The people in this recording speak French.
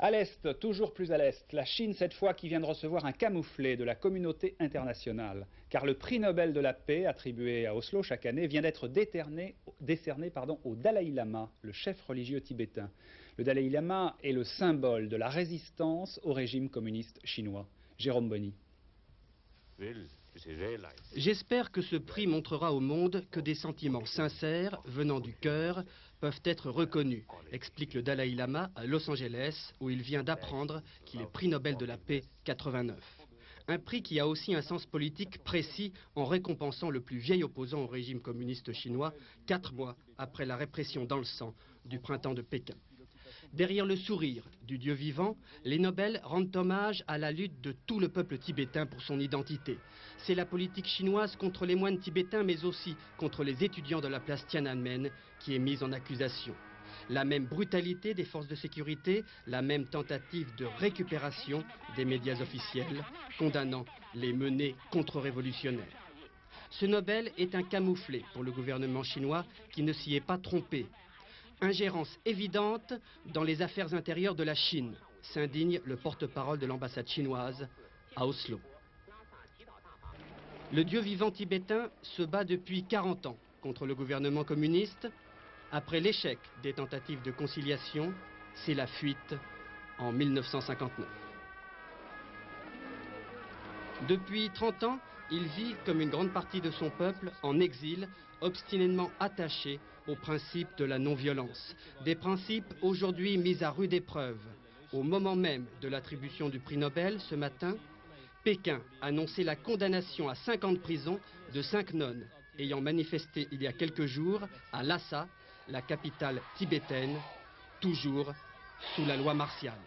À l'Est, toujours plus à l'Est, la Chine cette fois qui vient de recevoir un camouflet de la communauté internationale. Car le prix Nobel de la paix, attribué à Oslo chaque année, vient d'être décerné au Dalai Lama, le chef religieux tibétain. Le Dalai Lama est le symbole de la résistance au régime communiste chinois. Jérôme Bonny. J'espère que ce prix montrera au monde que des sentiments sincères, venant du cœur, peuvent être reconnus, explique le Dalai Lama à Los Angeles, où il vient d'apprendre qu'il est prix Nobel de la paix 89. Un prix qui a aussi un sens politique précis en récompensant le plus vieil opposant au régime communiste chinois, 4 mois après la répression dans le sang du printemps de Pékin. Derrière le sourire du Dieu vivant, les Nobel rendent hommage à la lutte de tout le peuple tibétain pour son identité. C'est la politique chinoise contre les moines tibétains, mais aussi contre les étudiants de la place Tiananmen qui est mise en accusation. La même brutalité des forces de sécurité, la même tentative de récupération des médias officiels, condamnant les menées contre-révolutionnaires. Ce Nobel est un camouflet pour le gouvernement chinois qui ne s'y est pas trompé. Ingérence évidente dans les affaires intérieures de la Chine, s'indigne le porte-parole de l'ambassade chinoise à Oslo. Le Dieu vivant tibétain se bat depuis 40 ans contre le gouvernement communiste. Après l'échec des tentatives de conciliation, c'est la fuite en 1959. Depuis 30 ans, il vit comme une grande partie de son peuple en exil, obstinément attaché aux principes de la non-violence. Des principes aujourd'hui mis à rude épreuve. Au moment même de l'attribution du prix Nobel, ce matin, Pékin annonçait la condamnation à 5 ans de prison de 5 nonnes ayant manifesté il y a quelques jours à Lhasa, la capitale tibétaine, toujours sous la loi martiale.